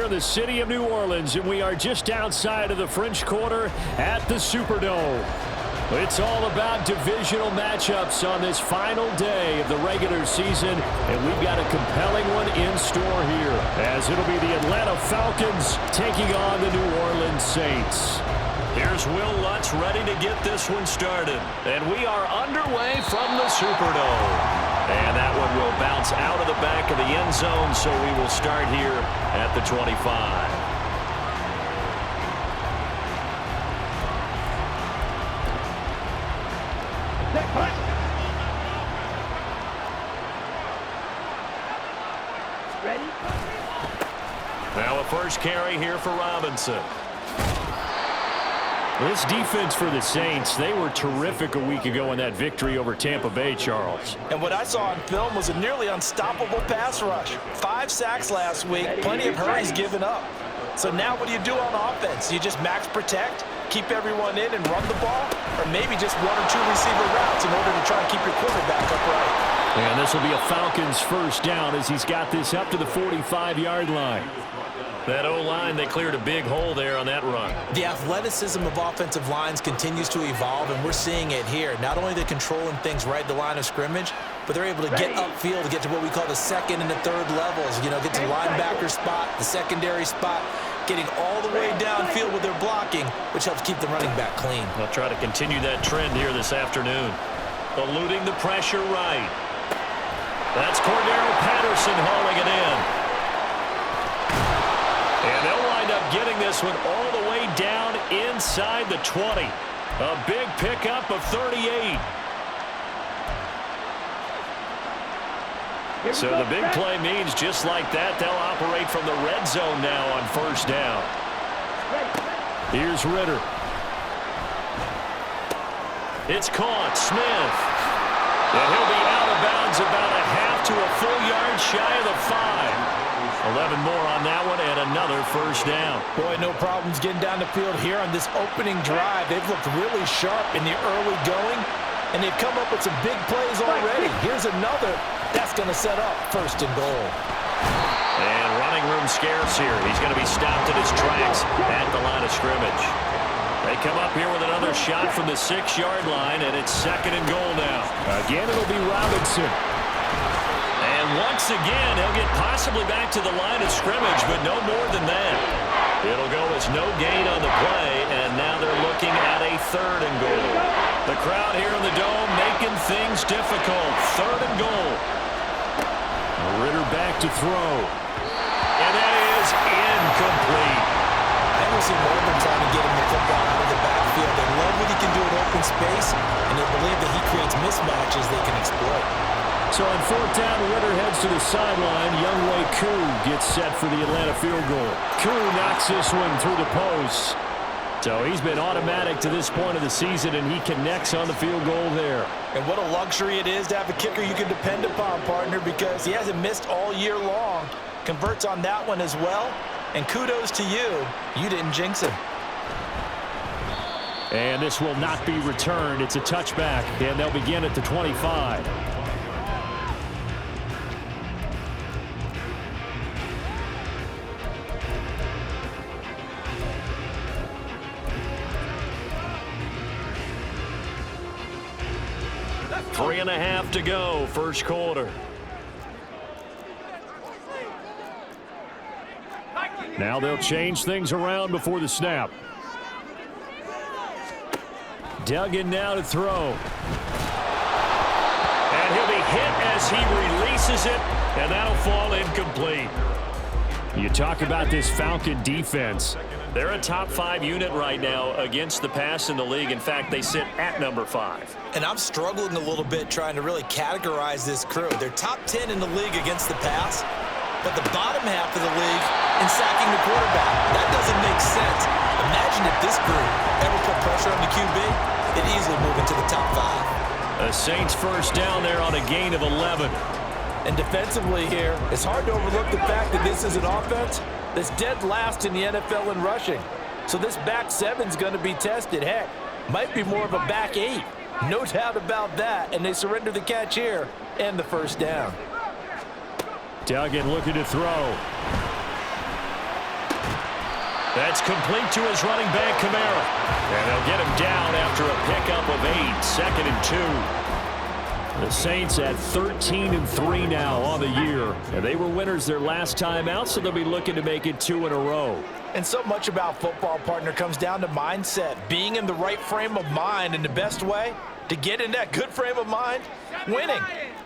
in the city of New Orleans, and we are just outside of the French Quarter at the Superdome. It's all about divisional matchups on this final day of the regular season, and we've got a compelling one in store here, as it'll be the Atlanta Falcons taking on the New Orleans Saints. Here's Will Lutz ready to get this one started, and we are underway from the Superdome. And that one will bounce out of the back of the end zone, so we will start here at the 25. Now a first carry here for Robinson. This defense for the Saints, they were terrific a week ago in that victory over Tampa Bay, Charles. And what I saw on film was a nearly unstoppable pass rush. 5 sacks last week, plenty of hurries given up. So now what do you do on offense? You just max protect, keep everyone in and run the ball, or maybe just 1 or 2 receiver routes in order to try to keep your quarterback upright. And this will be a Falcons first down as he's got this up to the 45-yard line. That O-line, they cleared a big hole there on that run. The athleticism of offensive lines continues to evolve, and we're seeing it here. Not only are they controlling things right at the line of scrimmage, but they're able to get upfield to get to what we call the second and the third levels. You know, get to the linebacker spot, the secondary spot, getting all the way downfield with their blocking, which helps keep the running back clean. They'll try to continue that trend here this afternoon. Eluding the pressure right. That's Cordero Patterson hauling it in. And they'll wind up getting this one all the way down inside the 20. A big pickup of 38. So the big play means just like that, they'll operate from the red zone now on first down. Here's Ritter. It's caught. Smith. And he'll be out of bounds about a half to a full yard shy of the 5. 11 more on that one, and another first down. Boy, no problems getting down the field here on this opening drive. They've looked really sharp in the early going, and they've come up with some big plays already. Here's another. That's going to set up first and goal. And running room scarce here. He's going to be stopped in his tracks at the line of scrimmage. They come up here with another shot from the 6-yard line, and it's second and goal now. Again, it'll be Robinson. Once again, he'll get possibly back to the line of scrimmage, but no more than that. It'll go as no gain on the play, and now they're looking at a third and goal. The crowd here in the Dome making things difficult. Third and goal. Ritter back to throw. And that is incomplete. I don't see more than trying to get him the football out of the backfield. They love what he can do in open space, and they believe that he creates mismatches they can exploit. So on fourth down, Ritter heads to the sideline. Younghoe Koo gets set for the Atlanta field goal. Koo knocks this one through the post. So he's been automatic to this point of the season, and he connects on the field goal there. And what a luxury it is to have a kicker you can depend upon, partner, because he hasn't missed all year long. Converts on that one as well. And kudos to you. You didn't jinx him. And this will not be returned. It's a touchback, and they'll begin at the 25. Three and a half to go, first quarter. Now they'll change things around before the snap. Duggan now to throw. And he'll be hit as he releases it, and that'll fall incomplete. You talk about this Falcon defense. They're a top 5 unit right now against the pass in the league. In fact, they sit at number 5. And I'm struggling a little bit trying to really categorize this crew. They're top 10 in the league against the pass, but the bottom half of the league in sacking the quarterback. That doesn't make sense. Imagine if this group ever put pressure on the QB, they'd easily move into the top 5. The Saints first down there on a gain of 11. And defensively here, it's hard to overlook the fact that this is an offense that's dead last in the NFL in rushing. So this back 7's going to be tested. Heck, might be more of a back 8. No doubt about that. And they surrender the catch here and the first down. Duggan looking to throw. That's complete to his running back, Kamara. And they'll get him down after a pickup of 8, 2nd and 2. The Saints at 13-3 now on the year. And they were winners their last time out, so they'll be looking to make it 2 in a row. And so much about football, partner, comes down to mindset. Being in the right frame of mind, and the best way to get in that good frame of mind, winning.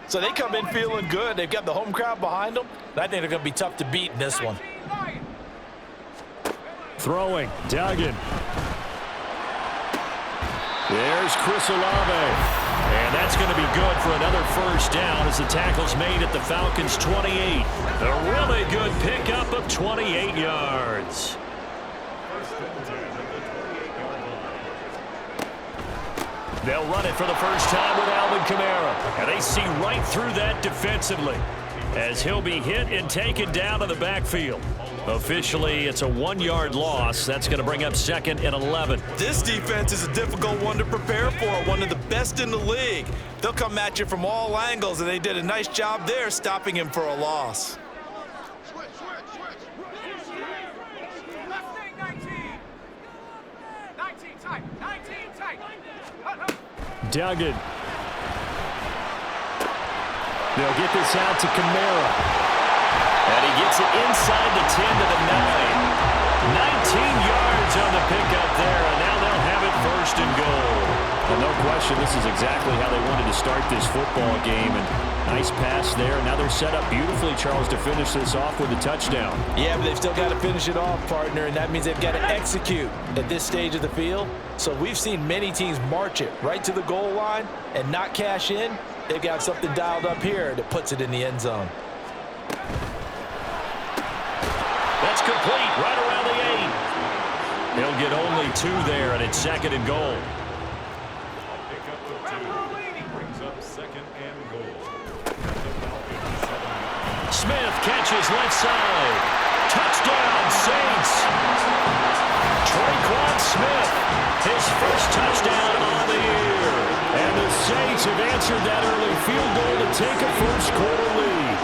So they come in feeling good. They've got the home crowd behind them. I think they're going to be tough to beat in this one. Throwing, Duggan. There's Chris Olave. And that's going to be good for another first down as the tackle's made at the Falcons' 28. A really good pickup of 28 yards. They'll run it for the first time with Alvin Kamara. And they see right through that defensively as he'll be hit and taken down to the backfield. Officially, it's a 1-yard loss. That's going to bring up 2nd and 11. This defense is a difficult one to prepare for, one of the best in the league. They'll come at you from all angles, and they did a nice job there stopping him for a loss. Duggan. They'll get this out to Kamara. And he gets it inside the 10 to the 9. 19 yards on the pickup there, and now they'll have it 1st and goal. Well, no question, this is exactly how they wanted to start this football game. And nice pass there. Now they're set up beautifully, Charles, to finish this off with a touchdown. Yeah, but they've still got to finish it off, partner, and that means they've got to execute at this stage of the field. So we've seen many teams march it right to the goal line and not cash in. They've got something dialed up here that puts it in the end zone. That's complete, right around the 8. He'll get only 2 there, and it's 2nd and goal. Smith catches left side. Touchdown, Saints. Traquan Smith, his first touchdown on the year. And the Saints have answered that early field goal to take a first-quarter lead.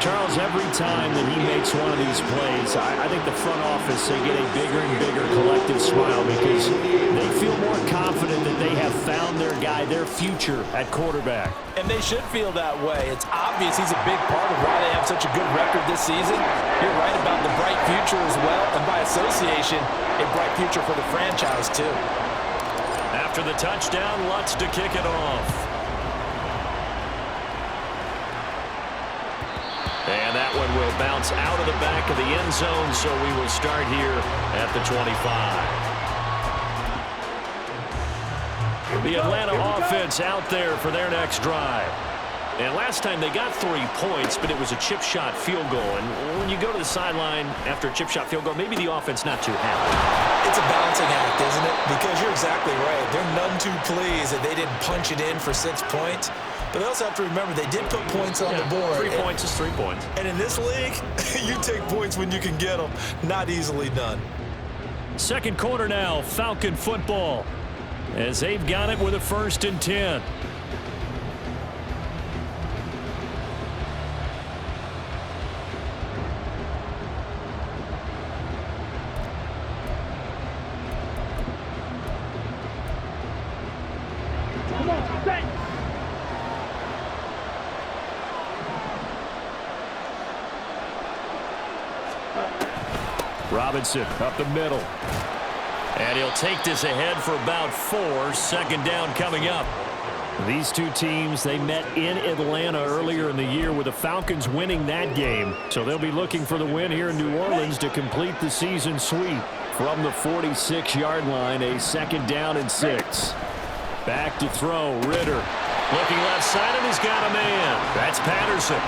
Charles, every time that he makes one of these plays, I think the front office, they get a bigger and bigger collective smile because they feel more confident that they have found their guy, their future at quarterback. And they should feel that way. It's obvious he's a big part of why they have such a good record this season. You're right about the bright future as well, and by association, a bright future for the franchise too. After the touchdown, Lutz to kick it off. And that one will bounce out of the back of the end zone, so we will start here at the 25. The Atlanta offense out there for their next drive. And last time they got 3 points, but it was a chip shot field goal. And when you go to the sideline after a chip shot field goal, maybe the offense not too happy. It's a balancing act, isn't it? Because you're exactly right. They're none too pleased that they didn't punch it in for 6 points. But they also have to remember they did put points on the board. 3 points is 3 points. And in this league, you take points when you can get them. Not easily done. Second quarter now, Falcon football, as they've got it with a 1st and 10. Robinson up the middle. And he'll take this ahead for about 4. 2nd down coming up. These two teams, they met in Atlanta earlier in the year with the Falcons winning that game. So they'll be looking for the win here in New Orleans to complete the season sweep. From the 46-yard line, a 2nd down and 6. Back to throw, Ritter. Looking left side, and he's got a man. That's Patterson.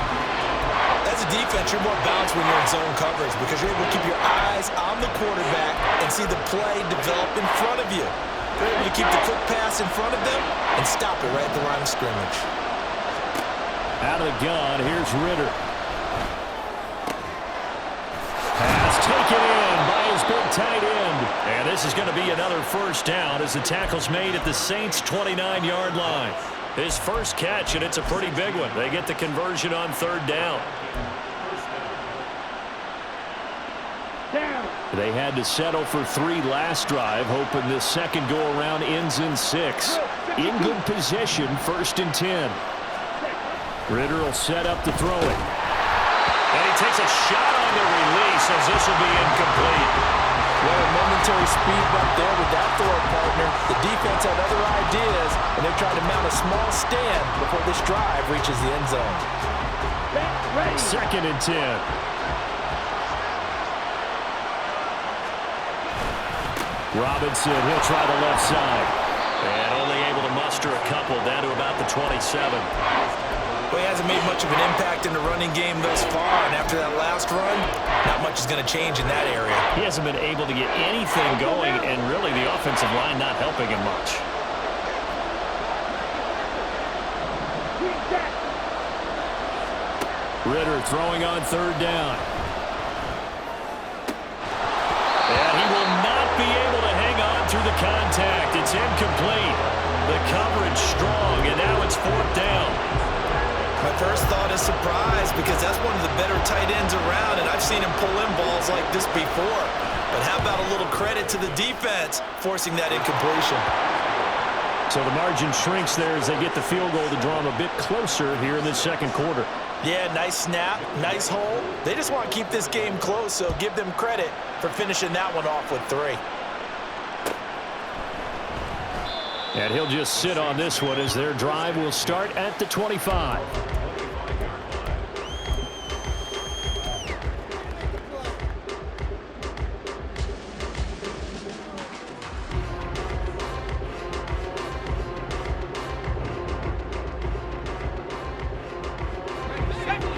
As a defense, you're more balanced when you're in zone coverage because you're able to keep your eyes on the quarterback and see the play develop in front of you. You're able to keep the quick pass in front of them and stop it right at the line of scrimmage. Out of the gun, here's Ritter. Pass taken in by his big tight end. And this is going to be another first down as the tackle's made at the Saints' 29-yard line. His first catch, and it's a pretty big one. They get the conversion on 3rd down. They had to settle for 3 last drive, hoping this second go-around ends in 6. In good position, 1st and 10. Ritter will set up to throw it. And he takes a shot on the release as this will be incomplete. Well, a momentary speed bump there with that throw, partner. The defense had other ideas, and they're trying to mount a small stand before this drive reaches the end zone. 2nd and 10. Robinson, he'll try the left side. And only able to muster a couple down to about the 27. Well, he hasn't made much of an impact in the running game thus far, and after that last run, not much is going to change in that area. He hasn't been able to get anything going, and really the offensive line not helping him much. Ritter throwing on 3rd down. And he will not be able to hang on through the contact. It's incomplete. The coverage strong, and now it's 4th down. My first thought is surprise, because that's one of the better tight ends around, and I've seen him pull in balls like this before. But how about a little credit to the defense forcing that incompletion? So the margin shrinks there as they get the field goal to draw them a bit closer here in the second quarter. Yeah, nice snap, nice hole. They just want to keep this game close, so give them credit for finishing that one off with 3. And he'll just sit on this one as their drive will start at the 25.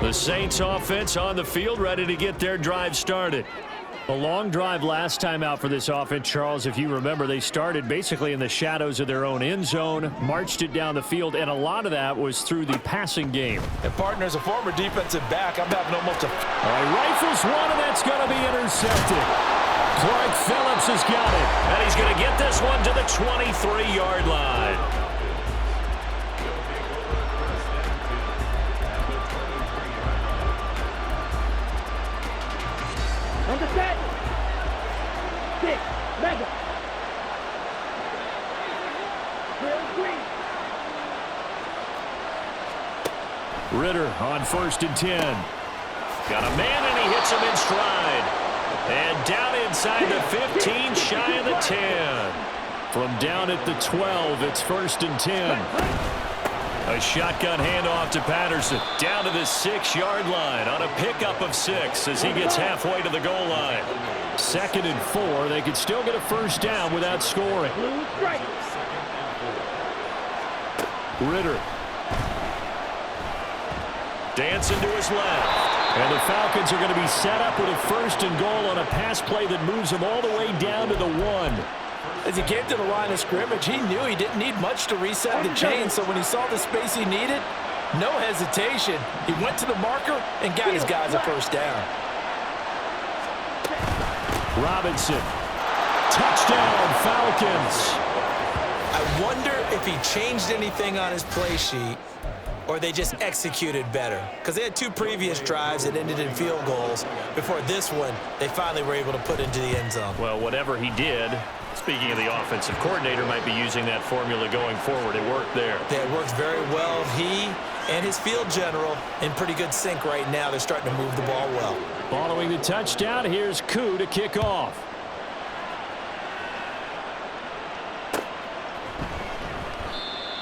The Saints offense on the field, ready to get their drive started. A long drive last time out for this offense, Charles. If you remember, they started basically in the shadows of their own end zone, marched it down the field, and a lot of that was through the passing game. And partner, as a former defensive back, I'm having almost a... All right, rifles one, and that's going to be intercepted. Clark Phillips has got it, and he's going to get this one to the 23-yard line. Ritter on 1st and 10. Got a man, and he hits him in stride. And down inside the 15, shy of the 10. From down at the 12, it's 1st and 10. A shotgun handoff to Patterson. Down to the 6-yard line on a pickup of 6 as he gets halfway to the goal line. 2nd and 4. They could still get a 1st down without scoring. Ritter. Dancing to his left. And the Falcons are going to be set up with a 1st and goal on a pass play that moves them all the way down to the 1. As he came to the line of scrimmage, he knew he didn't need much to reset the chain, so when he saw the space he needed, no hesitation. He went to the marker and got his guys a 1st down. Robinson. Touchdown, Falcons. I wonder if he changed anything on his play sheet or they just executed better. Because they had 2 previous drives that ended in field goals. Before this one, they finally were able to put into the end zone. Well, whatever he did, speaking of the offensive coordinator, might be using that formula going forward. It worked there. Yeah, it works very well. He and his field general in pretty good sync right now. They're starting to move the ball well. Following the touchdown, here's Koo to kick off.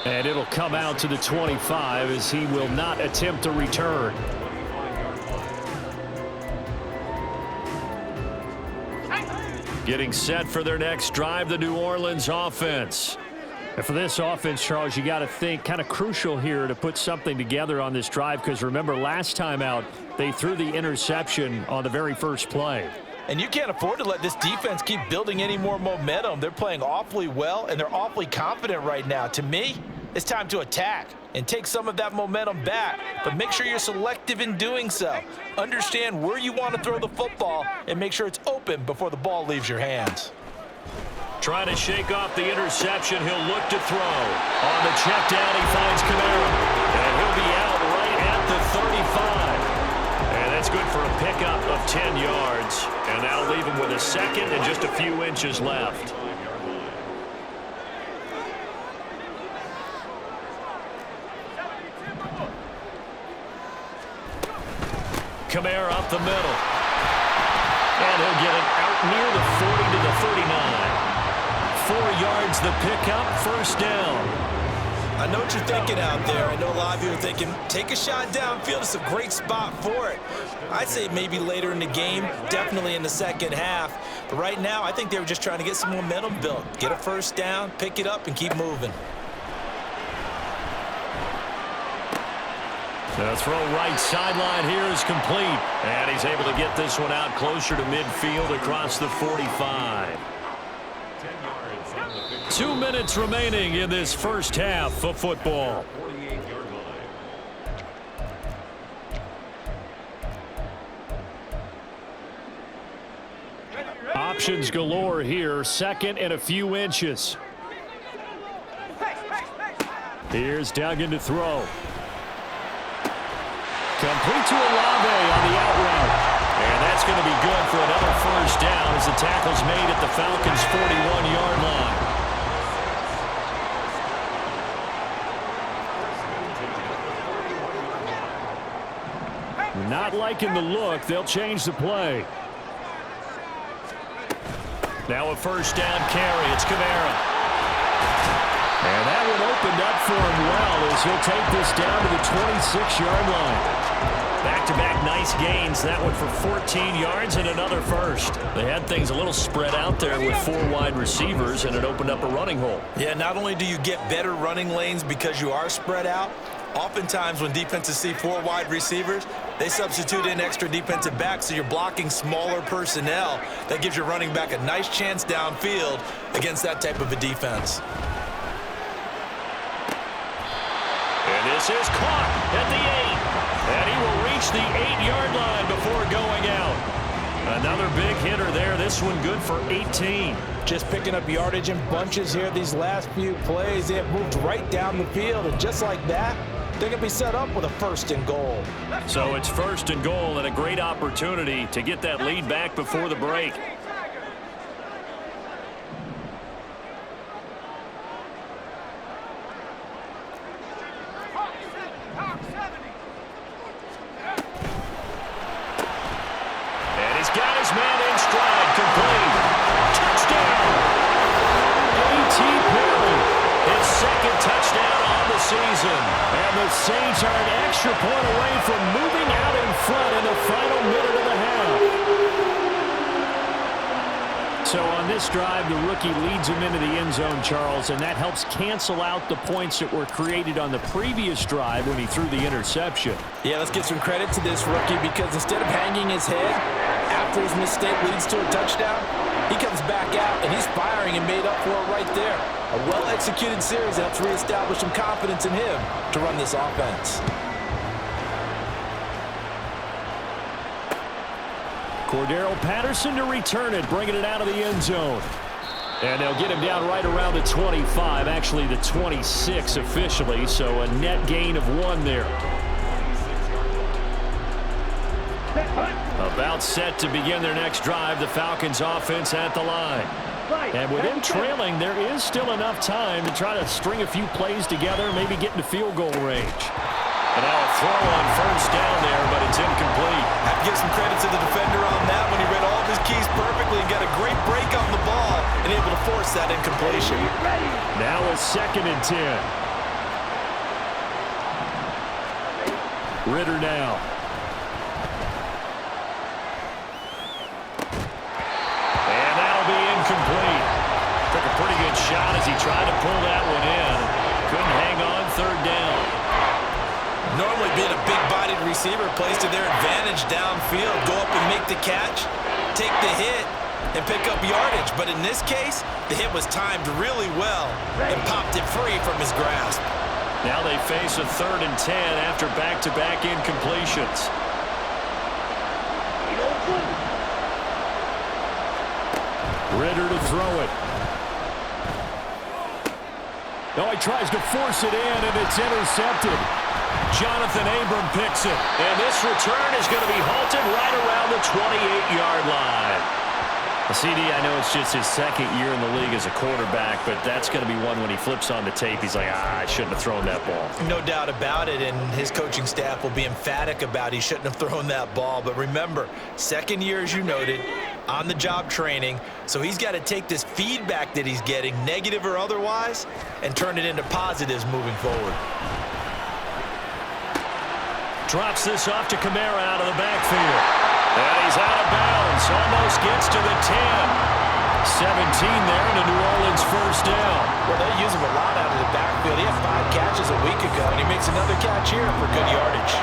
And it'll come out to the 25 as he will not attempt to return. Getting set for their next drive, the New Orleans offense. And for this offense, Charles, you got to think kind of crucial here to put something together on this drive, because remember last time out, they threw the interception on the very first play. And you can't afford to let this defense keep building any more momentum. They're playing awfully well, and they're awfully confident right now. To me, it's time to attack and take some of that momentum back, but make sure you're selective in doing so. Understand where you want to throw the football and make sure it's open before the ball leaves your hands. Trying to shake off the interception, he'll look to throw. On the check down, he finds Kamara, and he'll be out right at the 35. And that's good for a pickup of 10 yards. And And that'll leave him with a second and just a few inches left. Kamara up the middle. And he'll get it out near the 40 to the 39. 4 yards the pickup, first down. I know what you're thinking out there. I know a lot of you are thinking, take a shot downfield. It's a great spot for it. I'd say maybe later in the game, definitely in the second half. But right now, I think they were just trying to get some momentum built. Get a first down, pick it up, and keep moving. The throw right sideline here is complete. And he's able to get this one out closer to midfield across the 45. 2 minutes remaining in this first half of football. Options galore here. Second and a few inches. Here's Duggan to throw. Complete to Olave on the out route. And that's going to be good for another first down as the tackle's made at the Falcons' 41-yard line. Not liking the look. They'll change the play. Now a first down carry. It's Kamara. And that one opened up for him well as he'll take this down to the 26-yard line. Back-to-back nice gains. That one for 14 yards and another first. They had things a little spread out there with 4 wide receivers, and it opened up a running hole. Yeah, not only do you get better running lanes because you are spread out, oftentimes when defenses see 4 wide receivers, they substitute in extra defensive backs, so you're blocking smaller personnel. That gives your running back a nice chance downfield against that type of a defense. And this is caught at the 8. And he will reach the 8-yard line before going out. Another big hitter there. This one good for 18. Just picking up yardage in bunches here these last few plays. They have moved right down the field, and just like that, they're going to be set up with a first and goal. So it's first and goal and a great opportunity to get that lead back before the break. And he's got his man in stride, complete. Touchdown! A.T. Perry, his second touchdown on the season. And the Saints are an extra point away from moving out in front in the final minute of the half. So on this drive, the rookie leads him into the end zone, Charles, and that helps cancel out the points that were created on the previous drive when he threw the interception. Yeah, let's give some credit to this rookie because instead of hanging his head after his mistake leads to a touchdown, he comes back out and he's firing and made up for it right there. A well-executed series helps reestablish some confidence in him to run this offense. Cordero Patterson to return it, bringing it out of the end zone. And they'll get him down right around the 25, actually the 26 officially, so a net gain of 1 there. About set to begin their next drive, the Falcons offense at the line. And with him trailing, there is still enough time to try to string a few plays together, maybe get into field goal range. And now a throw on first down there, but it's incomplete. I have to give some credit to the defender on that when he read all of his keys perfectly and got a great break on the ball and able to force that incompletion. Now a 2nd and 10. Ritter now. And that'll be incomplete. Took a pretty good shot as he tried to pull that one in. Couldn't hang on, 3rd down. Normally being a big-bodied receiver plays to their advantage downfield. Go up and make the catch, take the hit, and pick up yardage. But in this case, the hit was timed really well and popped it free from his grasp. Now they face a 3rd and 10 after back-to-back incompletions. Ritter to throw it. Oh, he tries to force it in, and it's intercepted. Jonathan Abram picks it. And this return is going to be halted right around the 28-yard line. CD, I know it's just his second year in the league as a quarterback, but that's going to be one when he flips on the tape, he's like, I shouldn't have thrown that ball. No doubt about it, and his coaching staff will be emphatic about he shouldn't have thrown that ball. But remember, second year, as you noted, on-the-job training, so he's got to take this feedback that he's getting, negative or otherwise, and turn it into positives moving forward. Drops this off to Kamara out of the backfield. And he's out of bounds. Almost gets to the 10. 17 there and a New Orleans first down. Well, they use him a lot out of the backfield. He had 5 catches a week ago, and he makes another catch here for good yardage.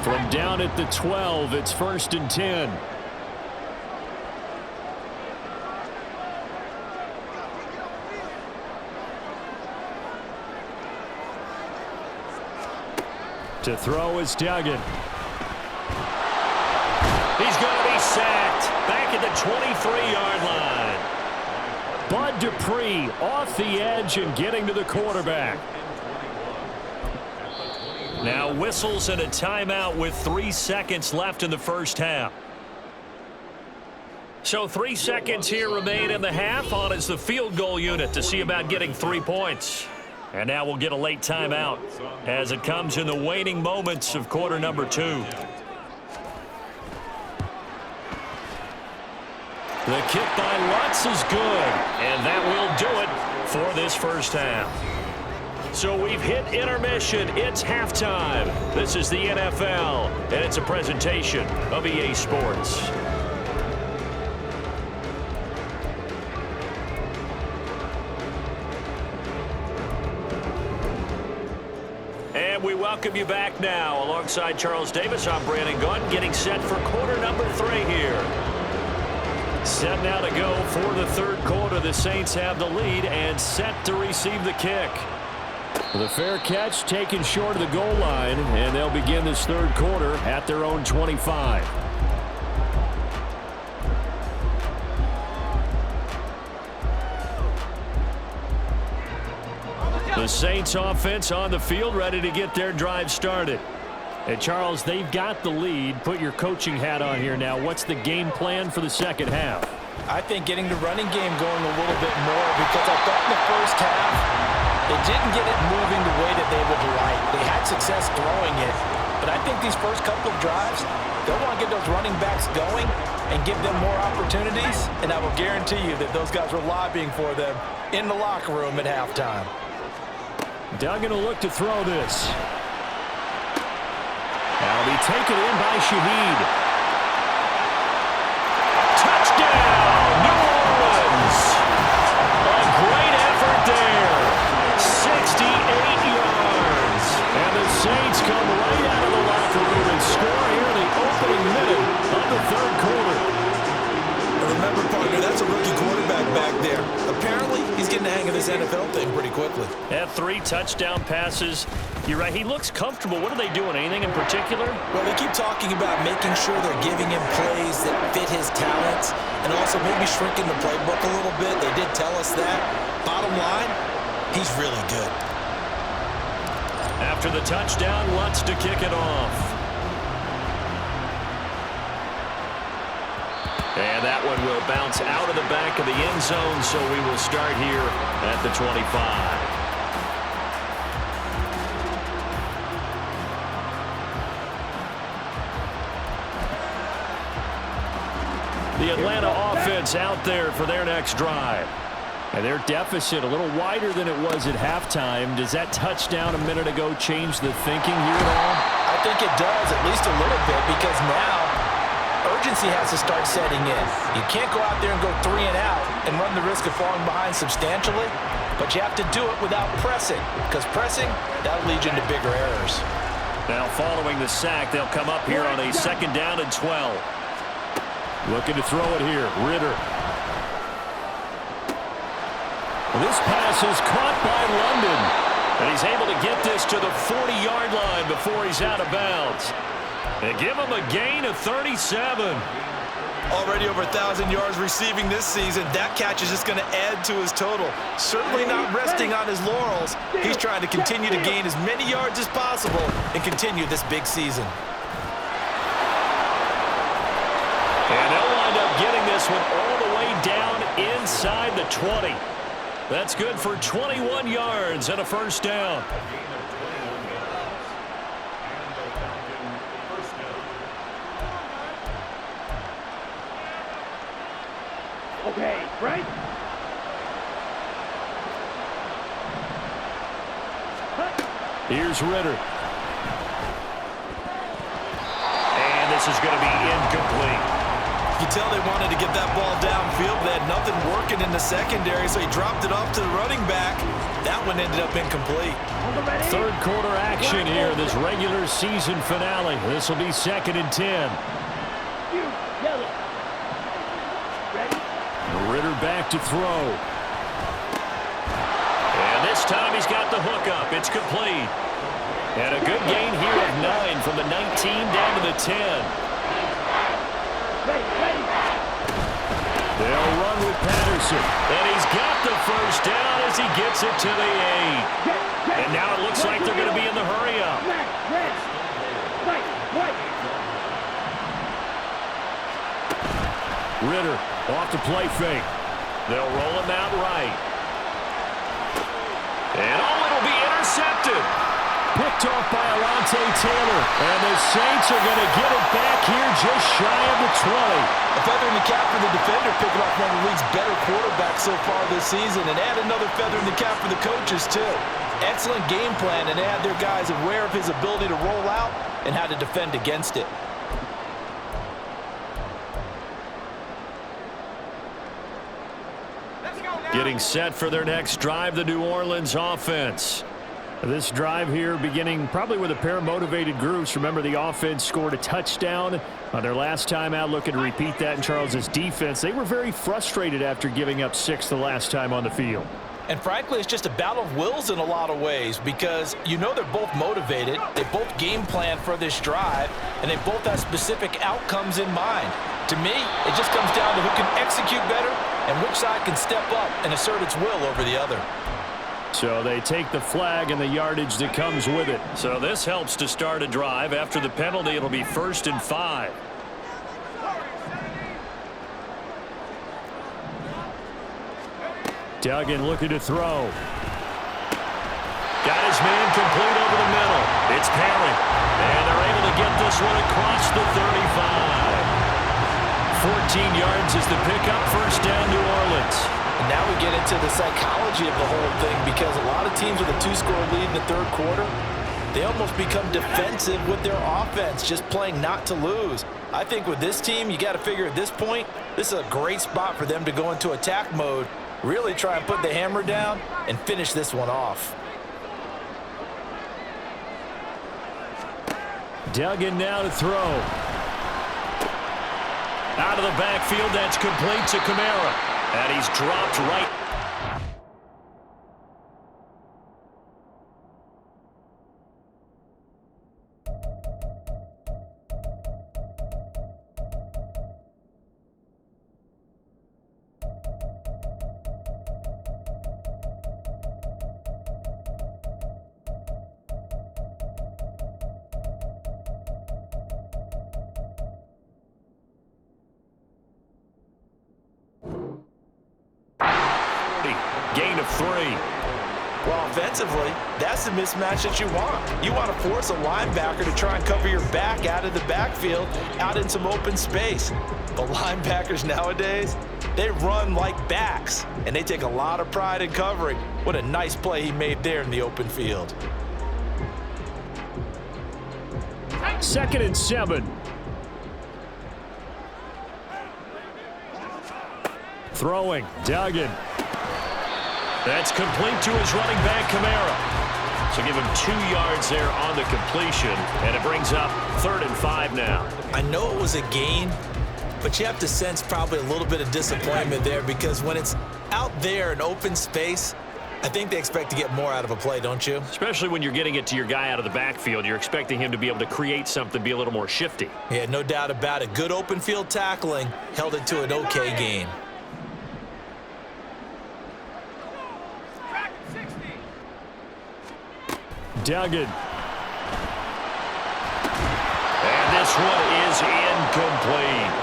From down at the 12, it's 1st and 10. To throw is Duggan. He's going to be sacked. Back at the 23-yard line. Bud Dupree off the edge and getting to the quarterback. Now whistles and a timeout with 3 seconds left in the first half. So 3 seconds here remain in the half. On is the field goal unit to see about getting 3 points. And now we'll get a late timeout as it comes in the waning moments of quarter number 2. The kick by Lutz is good, and that will do it for this first half. So we've hit intermission. It's halftime. This is the NFL, and it's a presentation of EA Sports. We welcome you back now. Alongside Charles Davis, I'm Brandon Gunn, getting set for quarter number 3 here. Set now to go for the third quarter. The Saints have the lead and set to receive the kick. The fair catch taken short of the goal line, and they'll begin this third quarter at their own 25. The Saints offense on the field, ready to get their drive started. And Charles, they've got the lead. Put your coaching hat on here now. What's the game plan for the second half? I think getting the running game going a little bit more, because I thought in the first half they didn't get it moving the way that they would like. They had success throwing it, but I think these first couple of drives, they'll want to get those running backs going and give them more opportunities, and I will guarantee you that those guys were lobbying for them in the locker room at halftime. Duggan will look to throw this. That'll be taken in by Shaheed. Touchdown, New Orleans. A great effort there. 68 yards. And the Saints come right out of the locker room and score here in the opening minute of the third quarter. Remember, partner, that's a rookie quarterback back there. Apparently, he's getting the hang of this NFL thing pretty quickly. Had 3 touchdown passes. You're right, he looks comfortable. What are they doing? Anything in particular? Well, they keep talking about making sure they're giving him plays that fit his talents and also maybe shrinking the playbook a little bit. They did tell us that. Bottom line, he's really good. After the touchdown, Lutz to kick it off. And that one will bounce out of the back of the end zone, so we will start here at the 25. The Atlanta offense out there for their next drive. And their deficit a little wider than it was at halftime. Does that touchdown a minute ago change the thinking here at all? I think it does, at least a little bit, because now urgency has to start setting in. You can't go out there and go 3 and out and run the risk of falling behind substantially, but you have to do it without pressing, because pressing, that'll lead you into bigger errors. Now following the sack, they'll come up here on a 2nd down and 12. Looking to throw it here, Ritter. This pass is caught by London, and he's able to get this to the 40-yard line before he's out of bounds. They give him a gain of 37. Already over 1,000 yards receiving this season. That catch is just going to add to his total. Certainly not resting on his laurels. He's trying to continue to gain as many yards as possible and continue this big season. And they'll wind up getting this one all the way down inside the 20. That's good for 21 yards and a first down. Okay, right? Here's Ritter. And this is going to be incomplete. You tell they wanted to get that ball downfield. They had nothing working in the secondary, so he dropped it off to the running back. That one ended up incomplete. Third quarter action here, this regular season finale. This will be 2nd and 10. Ritter back to throw. And this time he's got the hook up. It's complete. And a good gain here of 9 from the 19 down to the 10. They'll run with Patterson. And he's got the first down as he gets it to the 8. And now it looks like they're going to be in the hurry-up. Ritter off the play fake. They'll roll him out right. And it'll be intercepted. Picked off by Alontae Taylor. And the Saints are going to get it back here just shy of the 20. A feather in the cap for the defender, picking off one of the league's better quarterbacks so far this season, and add another feather in the cap for the coaches, too. Excellent game plan, and they had their guys aware of his ability to roll out and how to defend against it. Getting set for their next drive, the New Orleans offense. This drive here beginning probably with a pair of motivated groups. Remember, the offense scored a touchdown on their last time out. Looking to repeat that in Charles's defense. They were very frustrated after giving up 6 the last time on the field. And frankly, it's just a battle of wills in a lot of ways because you know they're both motivated, they both game plan for this drive, and they both have specific outcomes in mind. To me, it just comes down to who can execute better and which side can step up and assert its will over the other. So they take the flag and the yardage that comes with it. So this helps to start a drive. After the penalty, it'll be 1st and 5. Duggan looking to throw. Got his man complete over the middle. It's Perry. And they're able to get this one across the 35. 14 yards is the pickup. First down, New Orleans. And now we get into the psychology of the whole thing because a lot of teams with a 2-score lead in the third quarter, they almost become defensive with their offense, just playing not to lose. I think with this team, you got to figure at this point, this is a great spot for them to go into attack mode, really try and put the hammer down and finish this one off. Duggan now to throw. Out of the backfield, that's complete to Kamara. And he's dropped right. Gain of 3. Well, offensively, that's the mismatch that you want. You want to force a linebacker to try and cover your back out of the backfield, out in some open space. The linebackers nowadays, they run like backs, and they take a lot of pride in covering. What a nice play he made there in the open field. 2nd and 7. Throwing, Duggan. That's complete to his running back, Kamara. So give him 2 yards there on the completion, and it brings up 3rd and 5 now. I know it was a gain, but you have to sense probably a little bit of disappointment there because when it's out there in open space, I think they expect to get more out of a play, don't you? Especially when you're getting it to your guy out of the backfield. You're expecting him to be able to create something, be a little more shifty. Yeah, no doubt about it. Good open field tackling held it to an okay gain. Duggan. And this one is incomplete.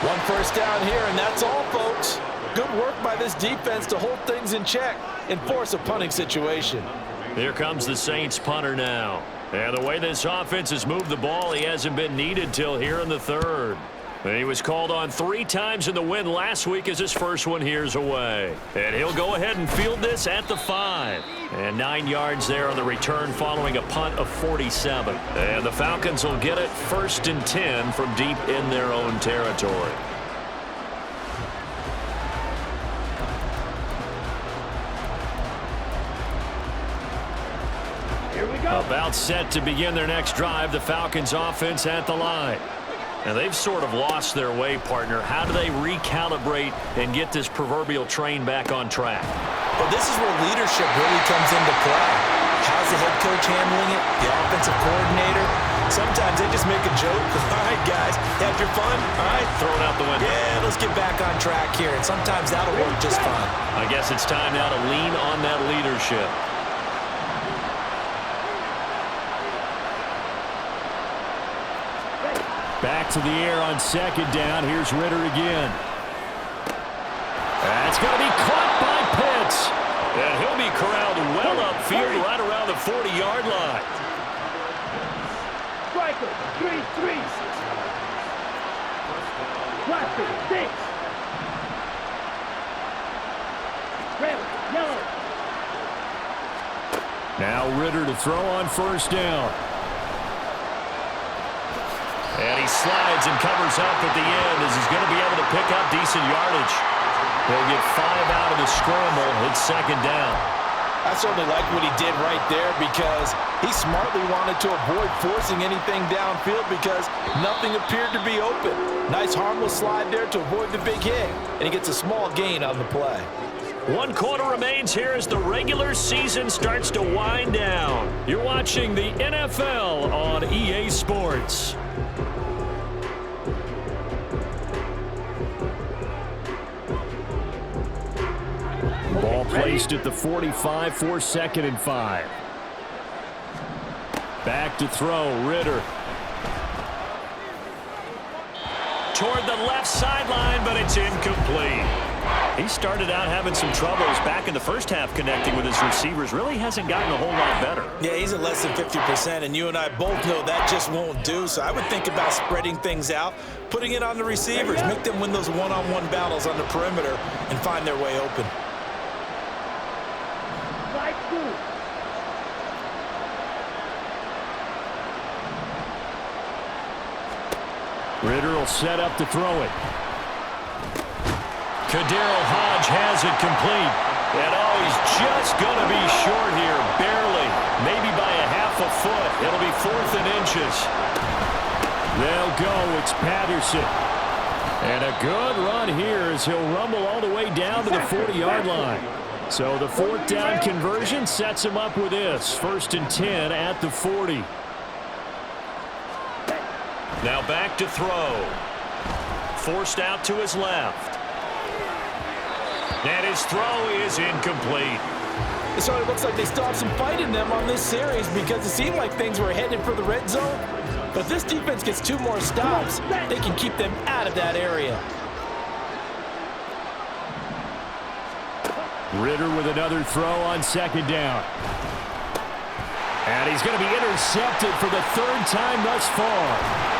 One first down here, and that's all, folks. Good work by this defense to hold things in check and force a punting situation. Here comes the Saints punter now. And the way this offense has moved the ball, he hasn't been needed till here in the third. And he was called on 3 times in the win last week as his first one here's away. And he'll go ahead and field this at the 5. And 9 yards there on the return following a punt of 47. And the Falcons will get it 1st and 10 from deep in their own territory. Here we go. About set to begin their next drive, the Falcons offense at the line. Now, they've sort of lost their way, partner. How do they recalibrate and get this proverbial train back on track? Well, this is where leadership really comes into play. How's the head coach handling it? The offensive coordinator? Sometimes they just make a joke. All right, guys, had your fun? All right. Throw it out the window. Yeah, let's get back on track here. And sometimes that'll work just fine. I guess it's time now to lean on that leadership. Back to the air on 2nd down. Here's Ritter again. That's going to be caught by Pitts. And he'll be corralled well upfield right around the 40-yard line. Striker, 3-3. Plastic, 6. Red, yellow. Now Ritter to throw on 1st down. And he slides and covers up at the end as he's going to be able to pick up decent yardage. He'll get 5 out of the scramble. It's 2nd down. I certainly like what he did right there because he smartly wanted to avoid forcing anything downfield because nothing appeared to be open. Nice harmless slide there to avoid the big hit, and he gets a small gain on the play. 1 quarter remains here as the regular season starts to wind down. You're watching the NFL on EA Sports. Ball placed at the 45 for 2nd and 5. Back to throw, Ritter. Toward the left sideline, but it's incomplete. He started out having some troubles back in the first half connecting with his receivers. Really hasn't gotten a whole lot better. Yeah, he's at less than 50%, and you and I both know that just won't do. So I would think about spreading things out, putting it on the receivers, make them win those one-on-one battles on the perimeter, and find their way open. Ritter will set up to throw it. Kadero Hodge has it complete. And oh, he's just going to be short here, barely. Maybe by a half a foot. It'll be 4th and inches. They'll go. It's Patterson. And a good run here as he'll rumble all the way down to the 40-yard line. So the 4th down conversion sets him up with this. 1st and 10 at the 40. Now back to throw. Forced out to his left. And his throw is incomplete. It sort of looks like they still have some fight in them on this series because it seemed like things were headed for the red zone. But if this defense gets 2 more stops, they can keep them out of that area. Ritter with another throw on 2nd down. And he's going to be intercepted for the 3rd time thus far.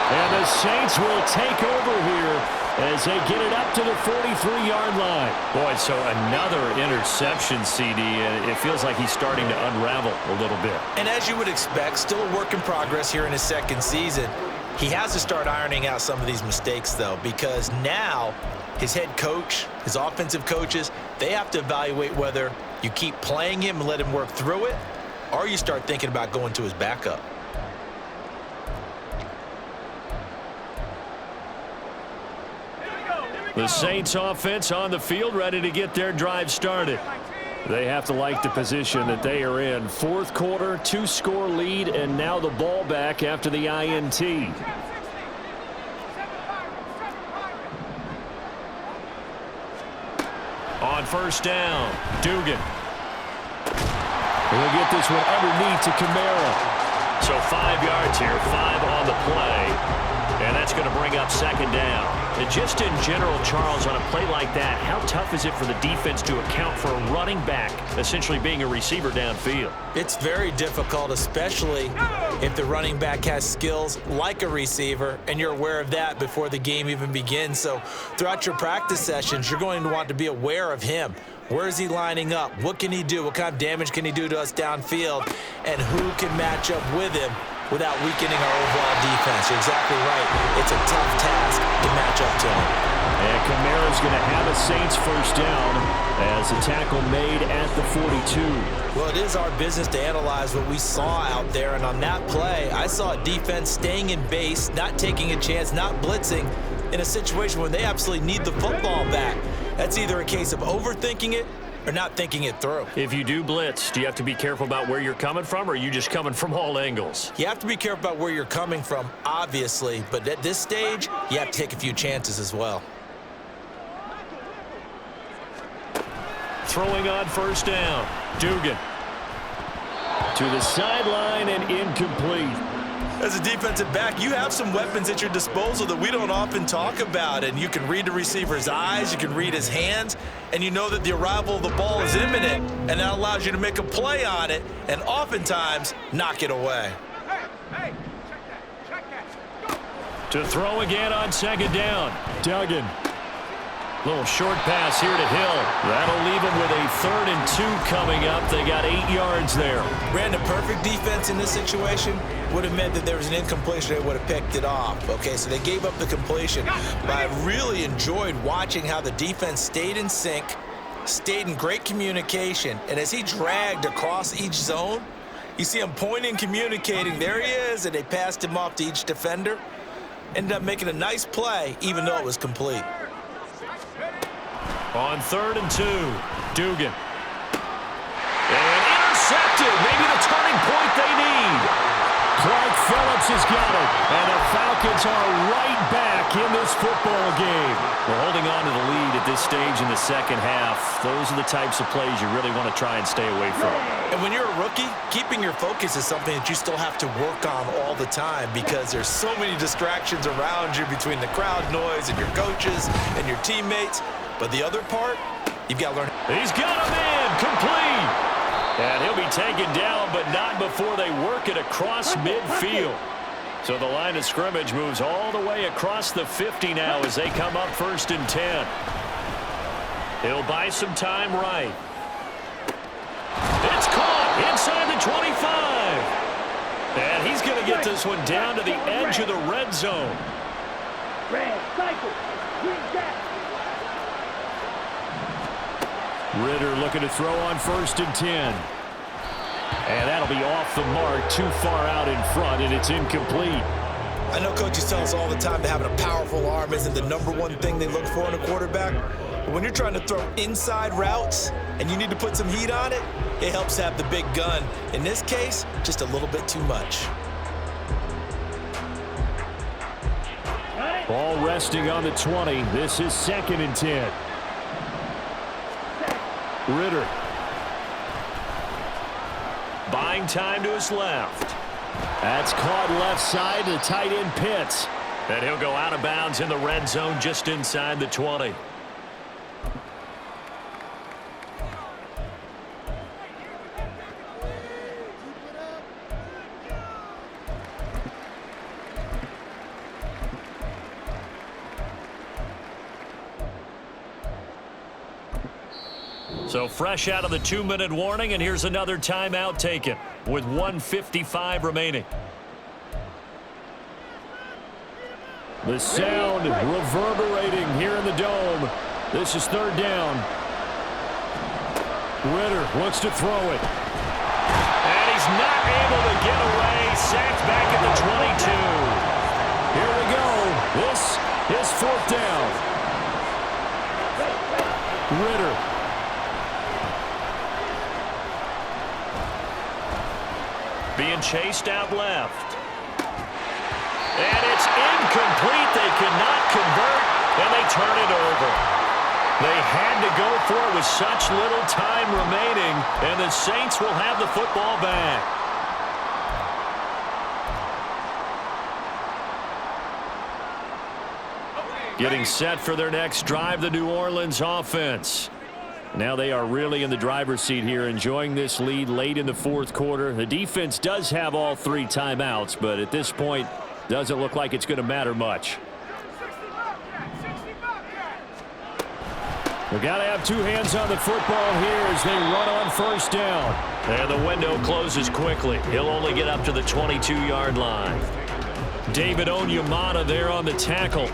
And the Saints will take over here as they get it up to the 43-yard line. Boy, so another interception, CD, and it feels like he's starting to unravel a little bit. And as you would expect, still a work in progress here in his 2nd season. He has to start ironing out some of these mistakes, though, because now his head coach, his offensive coaches, they have to evaluate whether you keep playing him and let him work through it, or you start thinking about going to his backup. The Saints offense on the field ready to get their drive started. They have to like the position that they are in. 4th quarter, 2-score lead, and now the ball back after the INT. On 1st down, Dugan. He'll get this one underneath to Kamara. So 5 yards here, 5 on the play. And that's going to bring up second down. And just in general, Charles, on a play like that, how tough is it for the defense to account for a running back essentially being a receiver downfield? It's very difficult, especially if the running back has skills like a receiver, and you're aware of that before the game even begins. So throughout your practice sessions, you're going to want to be aware of him. Where is he lining up? What can he do? What kind of damage can he do to us downfield? And who can match up with him without weakening our overall defense? You're exactly right. It's a tough task to match up to him. And Kamara's going to have a Saints first down as a tackle made at the 42. Well, it is our business to analyze what we saw out there, and on that play, I saw a defense staying in base, not taking a chance, not blitzing, in a situation where they absolutely need the football back. That's either a case of overthinking it or not thinking it through. If you do blitz, do you have to be careful about where you're coming from, or are you just coming from all angles? You have to be careful about where you're coming from, obviously, but at this stage, you have to take a few chances as well. Throwing on first down. Dugan to the sideline and incomplete. As a defensive back, you have some weapons at your disposal that we don't often talk about, and you can read the receiver's eyes, you can read his hands, and you know that the arrival of the ball is imminent, and that allows you to make a play on it and oftentimes knock it away. To throw again on second down. Duggan. Little short pass here to Hill. That'll leave him with a 3rd and 2 coming up. They got 8 yards there. Ran a perfect defense in this situation. Would have meant that there was an incompletion. They would have picked it off. Okay, so they gave up the completion. But I really enjoyed watching how the defense stayed in sync, stayed in great communication. And as he dragged across each zone, you see him pointing, communicating. There he is, and they passed him off to each defender. Ended up making a nice play, even though it was complete. On 3rd and 2, Dugan. And intercepted. Maybe the turning point they need. Clark Phillips has got it. And the Falcons are right back in this football game. We're holding on to the lead at this stage in the second half. Those are the types of plays you really want to try and stay away from. And when you're a rookie, keeping your focus is something that you still have to work on all the time because there's so many distractions around you between the crowd noise and your coaches and your teammates. But the other part, you've got to learn. He's got him in, complete. And he'll be taken down, but not before they work it across midfield. So the line of scrimmage moves all the way across the 50 now as they come up 1st and 10. He'll buy some time right. It's caught inside the 25. And he's going to get this one down to the edge of the red zone. Red, cycle, green back. Ritter looking to throw on 1st and 10. And that'll be off the mark, too far out in front, and it's incomplete. I know coaches tell us all the time that having a powerful arm isn't the #1 thing they look for in a quarterback. But when you're trying to throw inside routes and you need to put some heat on it, it helps have the big gun. In this case, just a little bit too much. Ball resting on the 20. This is 2nd and 10. Ritter. Buying time to his left. That's caught left side to tight end Pitts. And he'll go out of bounds in the red zone just inside the 20. So fresh out of the 2-minute warning, and here's another timeout taken with 1:55 remaining. The sound reverberating here in the dome. This is 3rd down. Ritter looks to throw it. And he's not able to get away. Sacked back at the 22. Here we go. This is 4th down. Ritter. Being chased out left. And it's incomplete. They cannot convert, and they turn it over. They had to go for it with such little time remaining, and the Saints will have the football back. Getting set for their next drive, the New Orleans offense. Now they are really in the driver's seat here, enjoying this lead late in the fourth quarter. The defense does have all 3 timeouts, but at this point, doesn't look like it's going to matter much. We've got to have 2 hands on the football here as they run on first down. And the window closes quickly. He'll only get up to the 22-yard line. David Onyemata there on the tackle.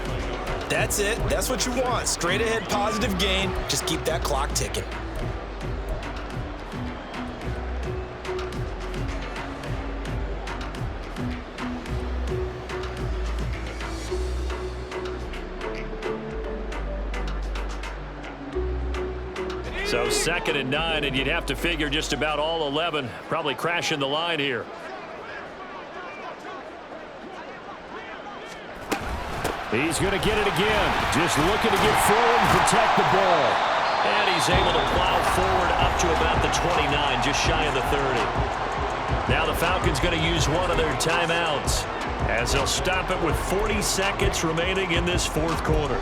That's it. That's what you want. Straight ahead, positive gain. Just keep that clock ticking. So 2nd and 9, and you'd have to figure just about all 11 probably crashing the line here. He's going to get it again. Just looking to get forward and protect the ball. And he's able to plow forward up to about the 29, just shy of the 30. Now the Falcons going to use one of their timeouts as they'll stop it with 40 seconds remaining in this fourth quarter.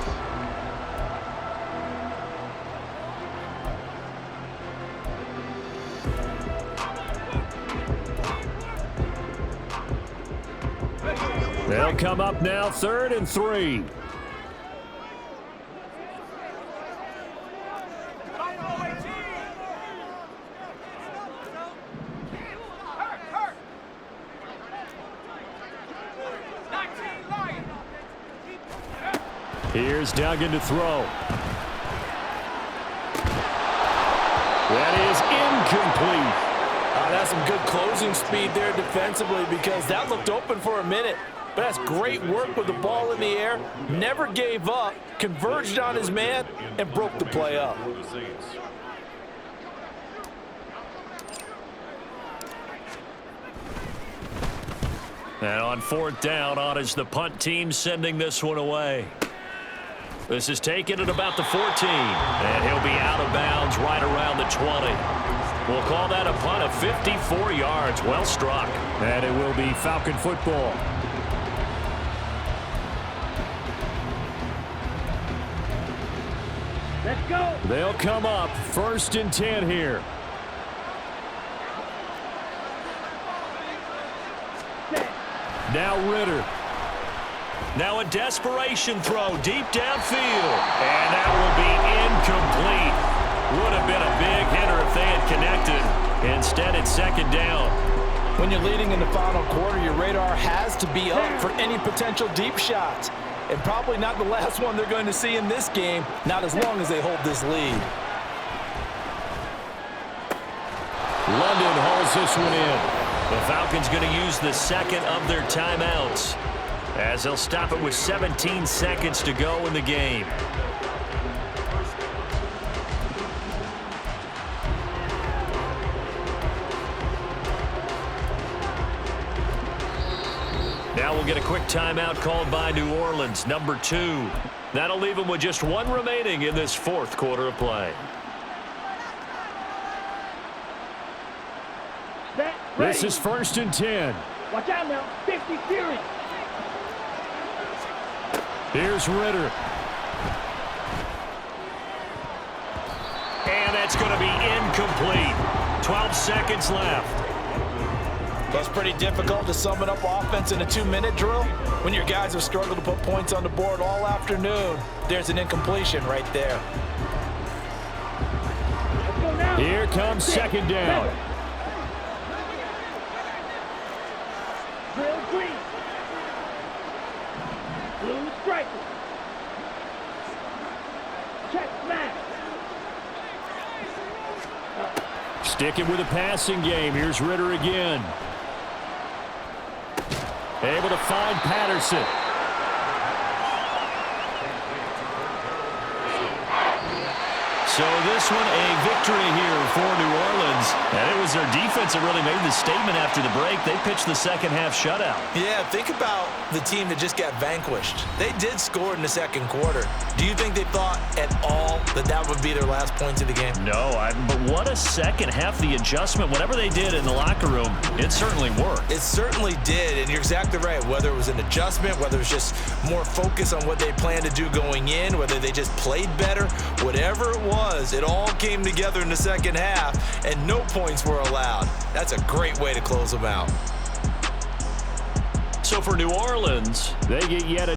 They'll come up now, 3rd and 3. Here's Duggan to throw. That is incomplete. That's some good closing speed there defensively because that looked open for a minute. But that's great work with the ball in the air. Never gave up, converged on his man, and broke the play up. And on 4th down, on is the punt team sending this one away. This is taken at about the 14. And he'll be out of bounds right around the 20. We'll call that a punt of 54 yards. Well struck. And it will be Falcon football. Let's go. They'll come up 1st and 10 here. Set. Now Ritter. Now a desperation throw deep downfield. And that will be incomplete. Would have been a big hitter if they had connected. Instead, it's 2nd down. When you're leading in the final quarter, your radar has to be up for any potential deep shots. And probably not the last one they're going to see in this game, not as long as they hold this lead. London hauls this one in. The Falcons going to use the 2nd of their timeouts as they'll stop it with 17 seconds to go in the game. Now we'll get a quick timeout called by New Orleans, number 2. That'll leave them with just 1 remaining in this fourth quarter of play. Set. This Ready. is 1st and 10. Watch out now. 50 series. Here's Ritter. And that's going to be incomplete. 12 seconds left. It's pretty difficult to sum it up offense in a 2-minute drill. When your guys have struggled to put points on the board all afternoon, there's an incompletion right there. Let's go now. Here comes 2nd down. Drill green. Blue striker. Check smash. Sticking with a passing game. Here's Ritter again. Able to find Patterson. So this one a victory here for New Orleans. And it was their defense that really made the statement after the break. They pitched the second half shutout. Yeah, think about the team that just got vanquished. They did score in the second quarter. Do you think they thought at all that that would be their last points of the game? No, but what a second half. The adjustment, whatever they did in the locker room, it certainly worked. It certainly did, and you're exactly right. Whether it was an adjustment, whether it was just more focus on what they planned to do going in, whether they just played better, whatever it was, it all came together in the second half, and no points were allowed. That's a great way to close them out. So for New Orleans, they get yet